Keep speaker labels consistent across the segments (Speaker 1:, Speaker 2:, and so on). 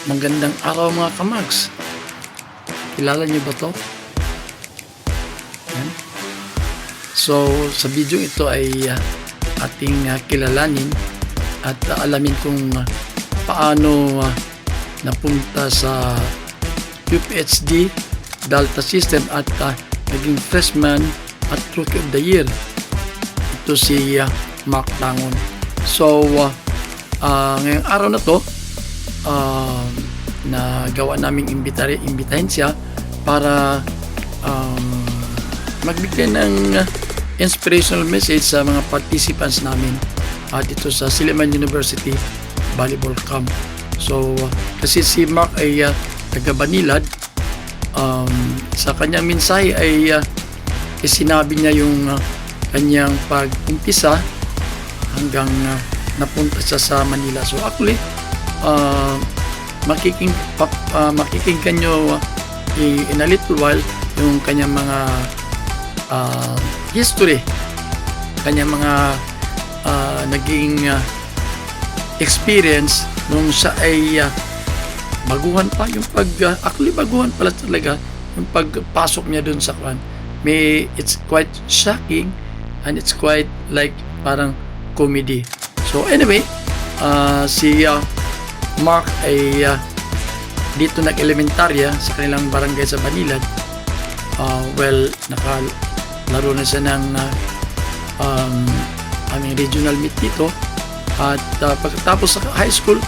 Speaker 1: Magandang araw mga kamags. Kilala niyo ba to? Yan. So, sa video ito ay ating kilalanin at alamin kung paano napunta sa UPHD Delta System at naging freshman at Rookie of the Year. Ito si Mark Tangon. So, ngayong araw na to, na gawa naming imbitahin siya para magbigay ng inspirational message sa mga participants namin dito sa Silliman University Volleyball Camp. So, kasi si Mark ay taga Banilad, sa kanyang mensahe ay sinabi niya yung kanyang pag-umpisa hanggang napunta siya sa Manila. So, actually, makikinggan nyo in a little while yung kanyang mga history, kanyang mga naging experience nung siya ay baguhan pa yung actually baguhan pala talaga yung pagpasok niya dun sa kwan. It's quite shocking and it's quite like parang comedy. So anyway, si Mark ay dito nag-elementarya sa kanilang barangay sa Banilad. Nakalaro na siya ng aming regional meet dito. At pagkatapos sa high school,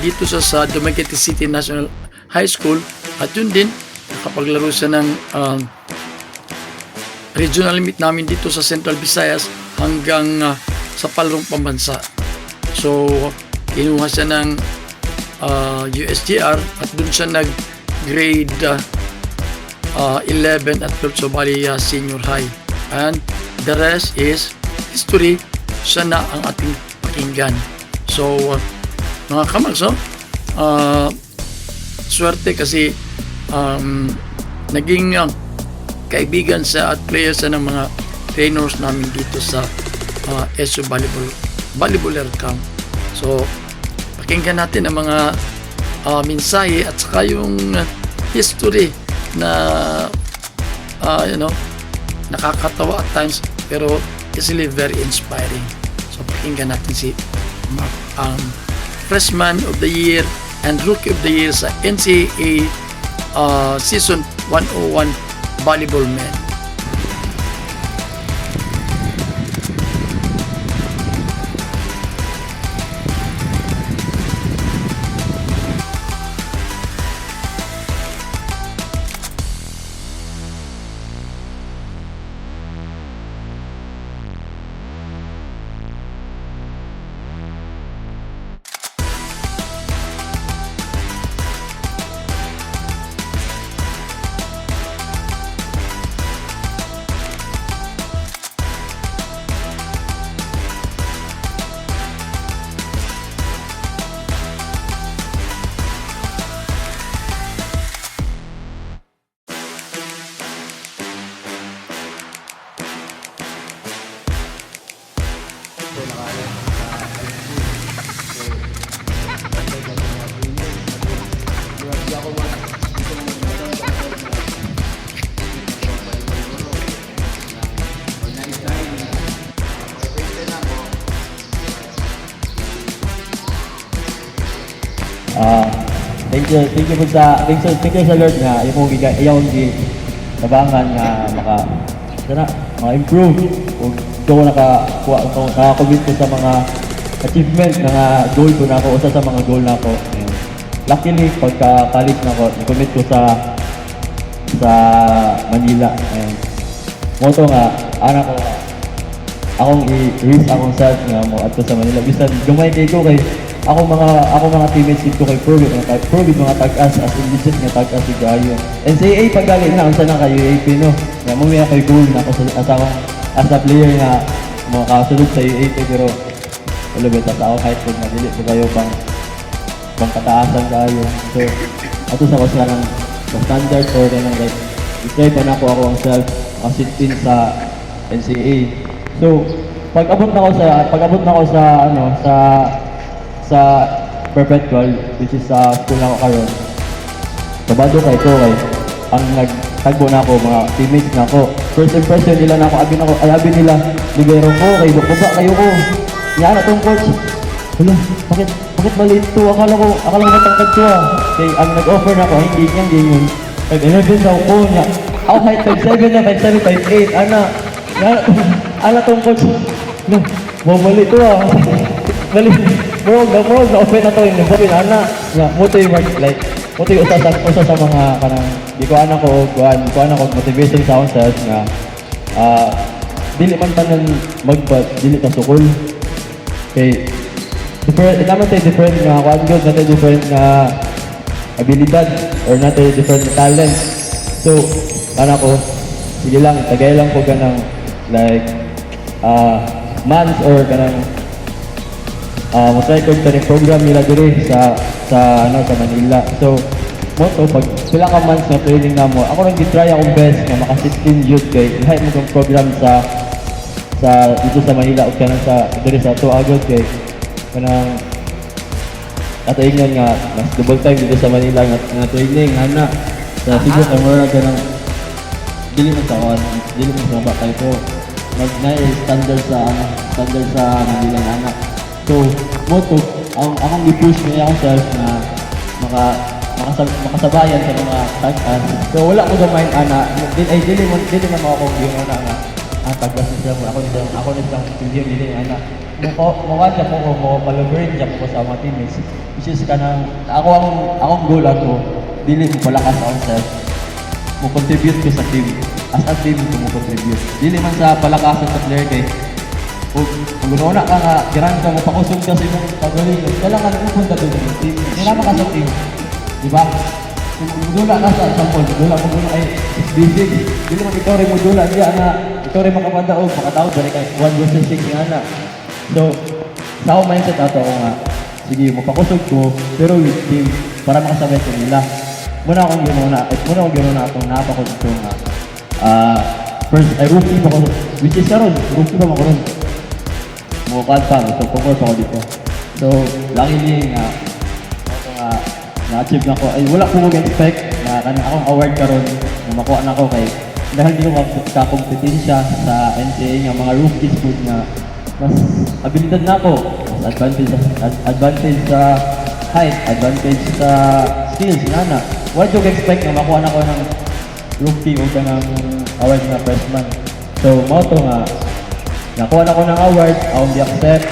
Speaker 1: dito siya sa Dumaguete City National High School. At yun din, nakapaglaro siya ng regional meet namin dito sa Central Visayas hanggang sa palarong pambansa. So, kinuha siya ng USGR at dun siya nag grade 11 at 12, so bali senior high, and the rest is history. Siya na ang ating pakinggan. So mga kamags, swerte kasi naging kaibigan sa at player sa ng mga trainers namin dito sa SU Volleyballer Camp. So pakinggan natin ang mga mensahe at saka yung history na nakakatawa at times pero easily very inspiring. So pakinggan natin si Mark, freshman of the year and rookie of the year sa NCAA season 101 volleyball men.
Speaker 2: Thank you sa Lord nga iyong tabangan nga maka-improve ug do naka-commit ko sa mga achievement nga goal ko nako, usa sa mga goal nako. Luckily pagka college nako, commit ko sa Manila. Moto nga akong i-risk akong self nga mo adto sa Manila bisan gamay kay ko kay ako mga teammates dito kay Provit mga tag-as as illicit nga tag-as si Gayo. NCAA paggali na unsa na kay UAP no. Nga mo may kay goal na ako sa as a player nga mga kasulod sa UAP pero wala ba ta kahit kung madili ko kayo pang kataasan kayo. So ato sa kusa ng standard or ng like i-try pa na ako ang self asitin sa NCAA. So pag-abot na ako sa perpetual, which is sa school na ako karon. Kabado kay ko kay ang nagtagbo na ako, mga teammates na ako. First impression nila na ako, abi nila, libero ko, kay Bukuba, kayo ko. Yan na tong coach. Wala, bakit maliit to? Akala ko matangkad to ah. Kay ang nag-offer na ako, hindi yan, din yun. 5'11 daw ko niya. Ako height 5'7 na, 5'7, 5'8. Ana tong coach. No, mali to ah. Mali. Bro, na-offer na to yung sabi na, ana. Muto yung like, muto yung usa sa mga kanang, di ko anak ko motivation sa akong self nga, dili man tanan dili ta sukol. Okay, naman tayo different nga kuan good, natin different nga abilidad or natin different na talent. So, anak ko, sige lang, tagay lang ko ganang like months or ganang mo-try ko ito program nila diri sa Manila. So, pag sila ka months na training na mo, ako nang gitry akong best na maka-16 youth kay lahat mo kong program sa dito sa Manila o kanang sa diri sa Tuagot kay kanang ingon nga mas double time dito sa Manila nga training ana sa siguro ka mura kanang dili mo sa bakay ko mag-na standard sa Manila ana. So akong i-push niya akong self na makasabayan sa mga tag-as. So wala ko gamay ana dili man ako yung ana nga tag-as nila mo ako nila yung dili ana mukha siya mo palabrin siya ko sa mga teammates which is kanang akong goal ako dili mo palakas akong self mo contribute ko sa team as a team ko mo contribute dili man sa palakasan sa player kay kung ganoon ka nga kiran ka mo pakusog ka sa imong pagaling kailangan upunta doon sa team kailangan ka sa team di ba kung dula ka sa sample dula mo ay basic dili mo ikaw rin mo dula diya na ikaw rin makapanda o makataod balik kay 1 versus 6 nga na. So, sa akong mindset ato ako nga, sige, mapakusog ko, pero with team, para makasabay ko nila. Muna akong ginuna atong napakot ito nga. First, ay rookie pa ko, which is karon, rookie pa ako ron. Mukad pa, so pumor pa ako dito. So, laki niya nga, na-achieve na ko, ay wala ko mag-expect na kanang akong award karon na makuha na ko kay dahil di ko kakompetensya sa NCAA nga mga rookies food na mas abilidad na ako, mas advantage sa height, advantage sa skills, nana. What do you expect na makuha na ko ng rookie o ka ng award na freshman? So, mauto nga, nakuha na ko ng award, akong di-accept,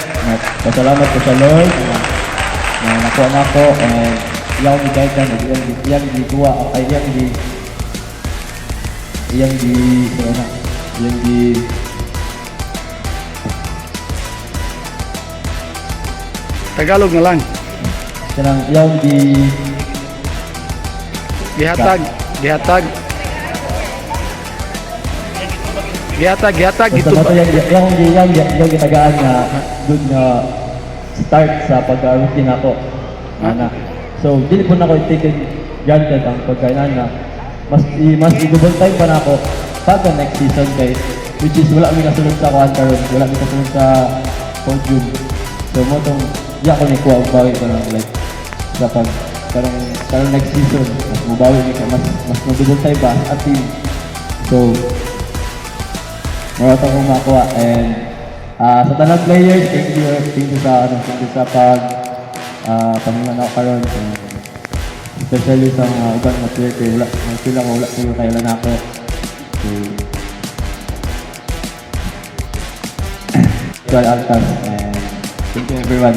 Speaker 2: pasalamat ko sa Lord, na nakuha na ko, and iyaw ni Gaitan, iyang di tuwa, ay iyang di
Speaker 1: Tagalog na lang.
Speaker 2: kanang iyang di
Speaker 1: Gihatag ito
Speaker 2: basta
Speaker 1: ba?
Speaker 2: yung gitagaan na good na start sa pag-rookie na ako. Ana. So, dili po na ko taken granted ang pagkainan na mas i-double time pa na ako pagka next season kay which is wala mi nasunod sa kuan karon, wala mi kasunod sa podium. So, mo tong ko ni kuha bawi ko ng like sa pag karong next season mas mubawi mi ka mas double time ba at team. So, marata kong makuha and sa tanang players, thank you sa pag pamulan ako karon, especially sa mga ibang mga player kay wala ko kailan ako. So Altas and thank you everyone.